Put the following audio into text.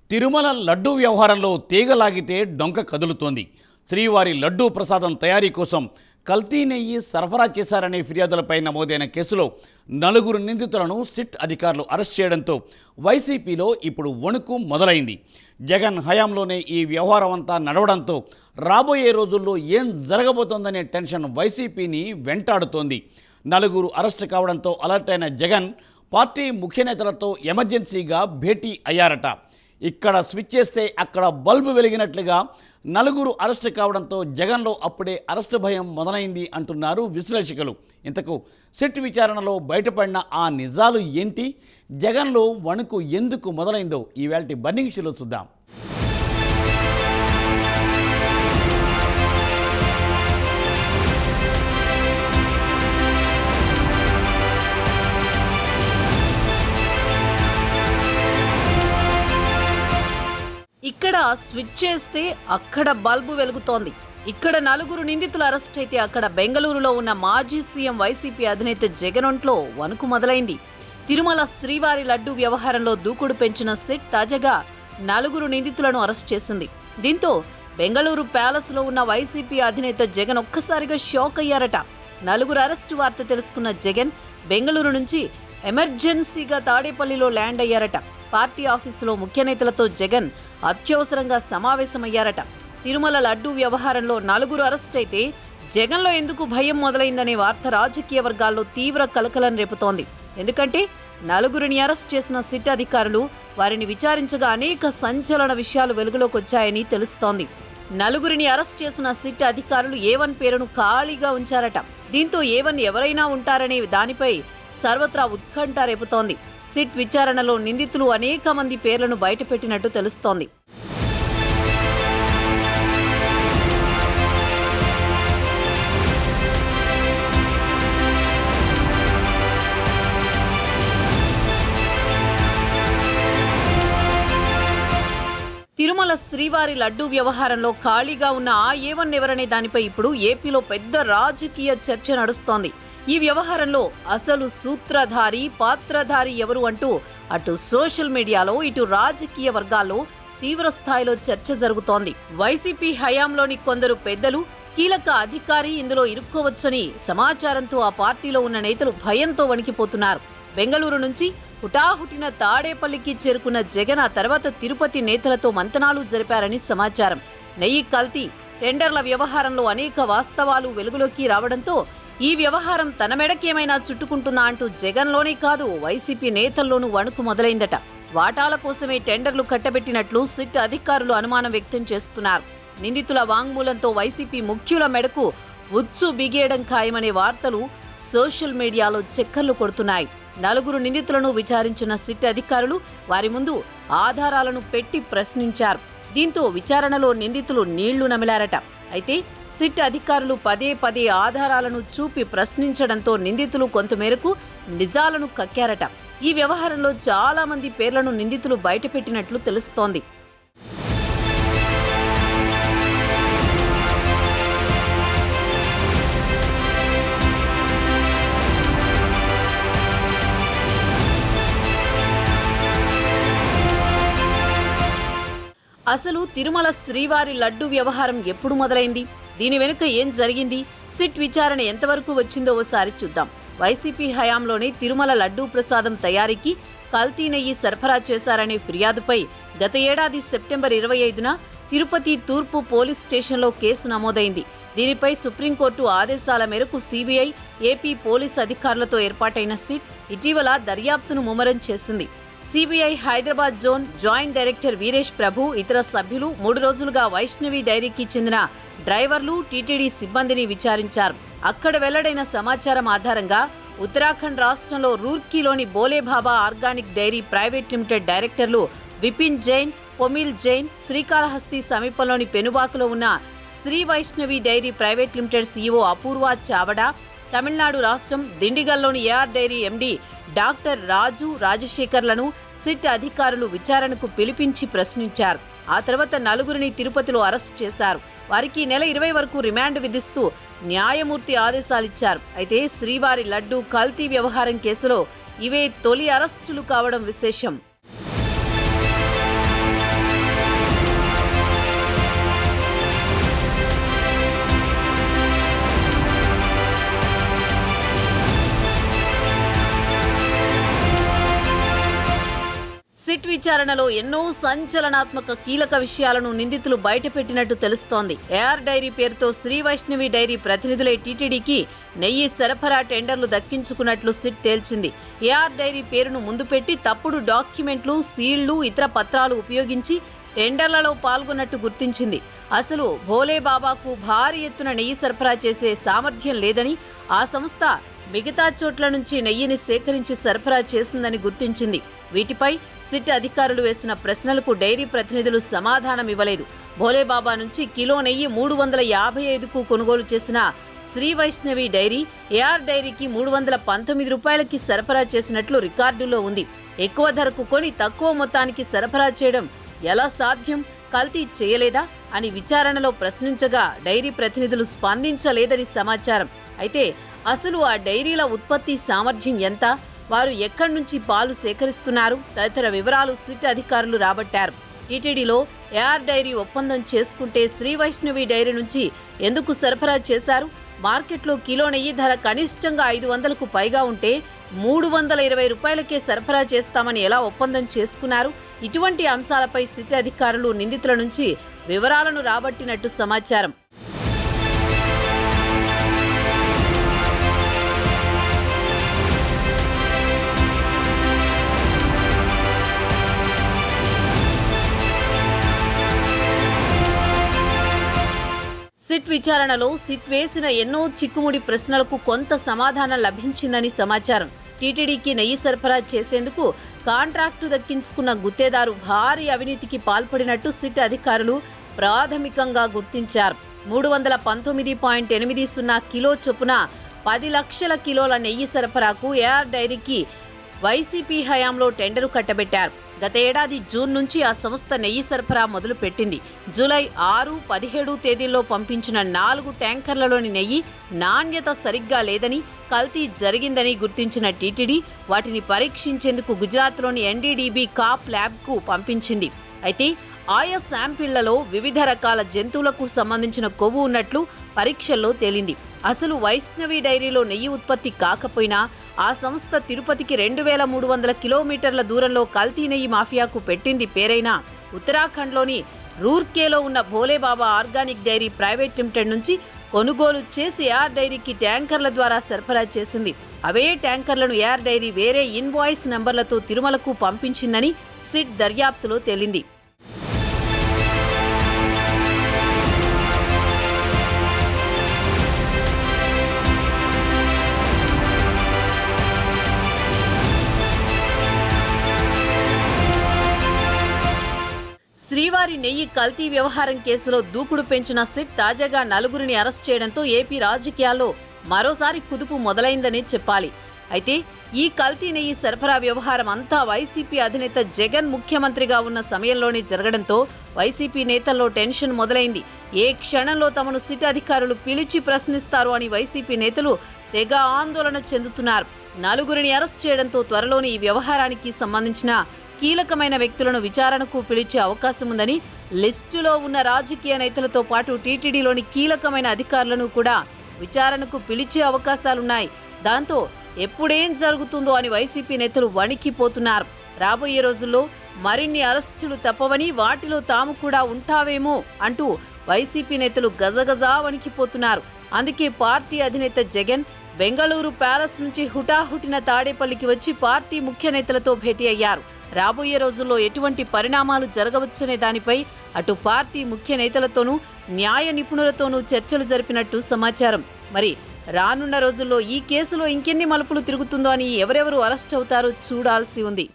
తిరుమల లడ్డూ వ్యవహారంలో తీగలాగితే డొంక కదులుతోంది. శ్రీవారి లడ్డూ ప్రసాదం తయారీ కోసం కల్తీ నెయ్యి సరఫరా చేశారనే ఫిర్యాదులపై నమోదైన కేసులో 4 నిందితులను సిట్ అధికారులు అరెస్ట్ చేయడంతో వైసీపీలో ఇప్పుడు వణుకు మొదలైంది. జగన్ హయాంలోనే ఈ వ్యవహారం అంతా నడవడంతో రాబోయే రోజుల్లో ఏం జరగబోతోందనే టెన్షన్ వైసీపీని వెంటాడుతోంది. 4 అరెస్టు కావడంతో అలర్ట్ అయిన జగన్ పార్టీ ముఖ్య నేతలతో ఎమర్జెన్సీగా భేటీ అయ్యారట. ఇక్కడ స్విచ్ చేస్తే అక్కడ బల్బు వెలిగినట్లుగా 4 అరెస్టు కావడంతో జగన్లో అప్పుడే అరెస్టు భయం మొదలైంది అంటున్నారు విశ్లేషకులు. ఇంతకు సిట్ విచారణలో బయటపడిన ఆ నిజాలు ఏంటి? జగన్లో వణుకు ఎందుకు మొదలైందో ఈవేళ బర్నింగ్ షోలో చూద్దాం. ఇక్కడ స్విచ్ చేస్తే అక్కడ బల్బు వెలుగుతోంది. ఇక్కడ 4 నిందితులు అరెస్ట్ అయితే అక్కడ బెంగళూరులో ఉన్న మాజీ సీఎం వైసీపీ అధినేత జగన్ ఒంట్లో వణుకు మొదలైంది. తిరుమల శ్రీవారి లడ్డూ వ్యవహారంలో దూకుడు పెంచిన సిట్ తాజాగా 4 నిందితులను అరెస్ట్ చేసింది. దీంతో బెంగళూరు ప్యాలెస్ లో ఉన్న వైసీపీ అధినేత జగన్ ఒక్కసారిగా షాక్ అయ్యారట. 4 అరెస్టు వార్త తెలుసుకున్న జగన్ బెంగళూరు నుంచి ఎమర్జెన్సీగా తాడేపల్లిలో ల్యాండ్ అయ్యారట. పార్టీ ఆఫీసులో ముఖ్య నేతలతో జగన్ అత్యవసరంగా సమావేశమయ్యారట. తిరుమల లడ్డూ వ్యవహారంలో 4 అరెస్ట్ అయితే జగన్లో ఎందుకు భయం మొదలైందనే వార్త రాజకీయ వర్గాల్లో తీవ్ర కలకలం రేపుతోంది. ఎందుకంటే 4 అరెస్ట్ చేసిన సిట్ అధికారులు వారిని విచారించగా అనేక సంచలన విషయాలు వెలుగులోకి వచ్చాయని తెలుస్తోంది. 4 అరెస్ట్ చేసిన సిట్ అధికారులు A1 పేరును ఖాళీగా ఉంచారట. దీంతో A1 ఎవరైనా ఉంటారనే దానిపై సర్వత్రా ఉత్కంఠ రేపుతోంది. సిట్ విచారణలో నిందితులు అనేక మంది పేర్లను బయటపెట్టినట్టు తెలుస్తోంది. తిరుమల శ్రీవారి లడ్డూ వ్యవహారంలో ఖాళీగా ఉన్న ఆ A1 ఎవరనే దానిపై ఇప్పుడు ఏపీలో పెద్ద రాజకీయ చర్చ నడుస్తోంది. ఈ వ్యవహారంలో అసలు సూత్రధారి పాత్రధారి ఎవరు అంటూ అటు సోషల్ మీడియాలో ఇటు రాజకీయ వర్గాల్లో తీవ్ర స్థాయిలో చర్చ జరుగుతోంది. వైసీపీ హయాంలోని కొందరు పెద్దలు కీలక అధికారి ఇందులో ఇరుక్కోవచ్చని సమాచారంతో ఆ పార్టీలో ఉన్న నేతలు భయంతో వణికిపోతున్నారు. బెంగళూరు నుంచి హుటాహుటిన తాడేపల్లికి చేరుకున్న జగన్ ఆ తర్వాత తిరుపతి నేతలతో మంతనాలు జరిపారని సమాచారం. నెయ్యి కల్తీ టెండర్ల వ్యవహారంలో అనేక వాస్తవాలు వెలుగులోకి రావడంతో ఈ వ్యవహారం తన మెడకేమైనా చుట్టుకుంటుందా అంటూ జగన్లోనే కాదు వైసీపీ నేతల్లోనూ వణుకు మొదలైందట. వాటాల కోసమే టెండర్లు కట్టబెట్టినట్లు సిట్ అధికారులు అనుమానం వ్యక్తం చేస్తున్నారు. నిందితుల వాంగ్మూలంతో వైసీపీ ముఖ్యుల మెడకు ఉచ్చు బిగేయడం ఖాయమనే వార్తలు సోషల్ మీడియాలో చక్కర్లు కొడుతున్నాయి. 4 నిందితులను విచారించిన సిట్ అధికారులు వారి ముందు ఆధారాలను పెట్టి ప్రశ్నించారు. దీంతో విచారణలో నిందితులు నీళ్లు నమిలారట. అయితే సిట్ అధికారులు పదే ఆధారాలను చూపి ప్రశ్నించడంతో నిందితులు కొంతమేరకు నిజాలను కక్కారట. ఈ వ్యవహారంలో చాలా మంది పేర్లను నిందితులు బయటపెట్టినట్లు తెలుస్తోంది. అసలు తిరుమల శ్రీవారి లడ్డూ వ్యవహారం ఎప్పుడు మొదలైంది? దీని వెనుక ఏం జరిగింది? సిట్ విచారణ ఎంతవరకు వచ్చిందో ఓసారి చూద్దాం. వైసీపీ హయాంలోనే తిరుమల లడ్డూ ప్రసాదం తయారీకి కల్తీ నెయ్యి సరఫరా చేశారనే ఫిర్యాదుపై గత ఏడాది సెప్టెంబర్ 25న తిరుపతి తూర్పు పోలీస్ స్టేషన్లో కేసు నమోదైంది. దీనిపై సుప్రీంకోర్టు ఆదేశాల మేరకు సిబిఐ, ఏపీ పోలీస్ అధికారులతో ఏర్పాటైన సిట్ ఇటీవల దర్యాప్తును ముమ్మరం చేసింది. CBI Hyderabad zone joint director Veeresh Prabhu ఇతర సభ్యులు 3 రోజులుగా వైష్ణవి డైరీకి చెందిన డ్రైవర్లు, టీటీడీ సిబ్బందిని విచారించారు. అక్కడ వెల్లడైన సమాచారం ఆధారంగా ఉత్తరాఖండ్ రాష్ట్రంలో రూర్కీలోని Bolebaba organic dairy private limited డైరెక్టర్లు విపిన్ జైన్, పొమిల్ జైన్, శ్రీకాళహస్తి సమీపంలోని పెనుబాకులో ఉన్న Shri Vaishnavi dairy private limited CEO Apoorva Chavda, Tamil Nadu రాష్ట్రం దిండిగల్లోని AR dairy MD doctor Raju రాజశేఖర్లను సిట్ అధికారులు విచారణకు పిలిపించి ప్రశ్నించారు. ఆ తర్వాత 4 తిరుపతిలో అరెస్ట్ చేశారు. వారికి నెల 20 వరకు రిమాండ్ విధిస్తూ న్యాయమూర్తి ఆదేశాలిచ్చారు. అయితే శ్రీవారి లడ్డూ కల్తీ వ్యవహారం కేసులో ఇవే తొలి అరెస్టులు కావడం విశేషం. సిట్ విచారణలో ఎన్నో సంచలనాత్మక కీలక విషయాలను నిందితులు బయటపెట్టినట్టు తెలుస్తోంది. ఏఆర్ డైరీ పేరుతో శ్రీ వైష్ణవి డైరీ ప్రతినిధులే టీటీడీకి నెయ్యి సరఫరా టెండర్లు దక్కించుకున్నట్లు సిట్ తేల్చింది. ఏఆర్ డైరీ పేరును ముందు పెట్టి తప్పుడు డాక్యుమెంట్లు, సీళ్లు, ఇతర పత్రాలు ఉపయోగించి టెండర్లలో పాల్గొన్నట్టు గుర్తించింది. అసలు భోలే బాబాకు భారీ ఎత్తున నెయ్యి సరఫరా చేసే సామర్థ్యం లేదని, ఆ సంస్థ మిగతా చోట్ల నుంచి నెయ్యిని సేకరించి సరఫరా చేసిందని గుర్తించింది. వీటిపై సిట్ అధికారులు వేసిన ప్రశ్నలకు డైరీ ప్రతినిధులు సమాధానం ఇవ్వలేదు. భోలేబాబా నుంచి కిలో నెయ్యి 355కు కొనుగోలు చేసిన శ్రీ వైష్ణవి డైరీ ఏఆర్ డైరీకి 319 రూపాయలకి సరఫరా చేసినట్లు రికార్డుల్లో ఉంది. ఎక్కువ ధరకు కొని తక్కువ మొత్తానికి సరఫరా చేయడం ఎలా సాధ్యం? కల్తీ చేయలేదా అని విచారణలో ప్రశ్నించగా డైరీ ప్రతినిధులు స్పందించలేదని సమాచారం. అయితే అసలు ఆ డైరీల ఉత్పత్తి సామర్థ్యం ఎంత, వారు ఎక్కడి నుంచి పాలు సేకరిస్తున్నారు తదితర వివరాలు సిట్ అధికారులు రాబట్టారు. టీటీడీలో ఏఆర్ డైరీ ఒప్పందం చేసుకుంటే శ్రీ వైష్ణవి డైరీ నుంచి ఎందుకు సరఫరా చేశారు? మార్కెట్లో కిలో నెయ్యి ధర కనిష్టంగా 500కు పైగా ఉంటే 320 రూపాయలకే సరఫరా చేస్తామని ఎలా ఒప్పందం చేసుకున్నారు? ఇటువంటి అంశాలపై సిట్ అధికారులు నిందితుల నుంచి వివరాలను రాబట్టినట్టు సమాచారం. సిట్ విచారణలో సిట్ వేసిన ఎన్నో చిక్కుముడి ప్రశ్నలకు కొంత సమాధానం లభించిందని సమాచారం. టీటీడీకి నెయ్యి సరఫరా చేసేందుకు కాంట్రాక్టు దక్కించుకున్న గుత్తేదారు భారీ అవినీతికి పాల్పడినట్టు సిట్ అధికారులు ప్రాథమికంగా గుర్తించారు. 319.80 కిలో చొప్పున 10 లక్షల కిలోల నెయ్యి సరఫరాకు ఏఆర్ డైరీకి వైసీపీ హయాంలో టెండరు కట్టబెట్టారు. గత ఏడాది జూన్ నుంచి ఆ సంస్థ నెయ్యి సరఫరా మొదలుపెట్టింది. జూలై 6, 17 తేదీల్లో పంపించిన 4 ట్యాంకర్లలోని నెయ్యి నాణ్యత సరిగ్గా లేదని, కల్తీ జరిగిందని గుర్తించిన టీటీడీ వాటిని పరీక్షించేందుకు గుజరాత్లోని ఎన్డీడీబీ కాప్ ల్యాబ్కు పంపించింది. అయితే ఆయా శాంపిళ్లలో వివిధ రకాల జంతువులకు సంబంధించిన కొవ్వు ఉన్నట్లు పరీక్షల్లో తేలింది. అసలు వైష్ణవి డైరీలో నెయ్యి ఉత్పత్తి కాకపోయినా ఆ సంస్థ తిరుపతికి 2300 కిలోమీటర్ల దూరంలో కల్తీ నెయ్యి మాఫియాకు పెట్టింది పేరైన ఉత్తరాఖండ్లోని రూర్కేలో ఉన్న Bholebaba organic dairy private limited నుంచి కొనుగోలు చేసి ఏఆర్ డైరీకి ట్యాంకర్ల ద్వారా సరఫరా చేసింది. అవే ట్యాంకర్లను ఏఆర్ డైరీ వేరే ఇన్వాయిస్ నంబర్లతో తిరుమలకు పంపించిందని సిట్ దర్యాప్తులో తేలింది. శ్రీవారి నెయ్యి కల్తీ వ్యవహారం కేసులో దూకుడు పెంచిన సిట్ తాజాగా 4గురిని అరెస్ట్ చేయడంతో ఏపీ రాజకీయాల్లో మరోసారి కుదుపు మొదలైందనే చెప్పాలి. అయితే ఈ కల్తీ నెయ్యి సరఫరా వ్యవహారం అంతా వైసీపీ అధినేత జగన్ ముఖ్యమంత్రిగా ఉన్న సమయంలోనే జరగడంతో వైసీపీ నేతల్లో టెన్షన్ మొదలైంది. ఏ క్షణంలో తమను సిట్ అధికారులు పిలిచి ప్రశ్నిస్తారు అని వైసీపీ నేతలు తెగ ఆందోళన చెందుతున్నారు. 4గురిని అరెస్ట్ చేయడంతో త్వరలోనే ఈ వ్యవహారానికి సంబంధించిన కీలకమైన వ్యక్తులను విచారణకు పిలిచే అవకాశం ఉందని, లిస్టులో ఉన్న రాజకీయ నేతలతో పాటు టీటీడీలోని కీలకమైన అధికారులను కూడా విచారణకు పిలిచే అవకాశాలున్నాయి. దాంతో ఎప్పుడేం జరుగుతుందో అని వైసీపీ నేతలు వణికిపోతున్నారు. రాబోయే రోజుల్లో మరిన్ని అరెస్టులు తప్పవని, వాటిలో తాము కూడా ఉంటావేమో అంటూ వైసీపీ నేతలు గజగజా వణికిపోతున్నారు. అందుకే పార్టీ అధినేత జగన్ బెంగళూరు ప్యాలెస్ నుంచి హుటాహుటిన తాడేపల్లికి వచ్చి పార్టీ ముఖ్య నేతలతో భేటీ అయ్యారు. రాబోయే రోజుల్లో ఎటువంటి పరిణామాలు జరగవచ్చనే దానిపై అటు పార్టీ ముఖ్య నేతలతోనూ న్యాయ నిపుణులతోనూ చర్చలు జరిపినట్టు సమాచారం. మరి రానున్న రోజుల్లో ఈ కేసులో ఇంకెన్ని మలుపులు తిరుగుతుందో అని, ఎవరెవరు అరెస్ట్ అవుతారో చూడాల్సి ఉంది.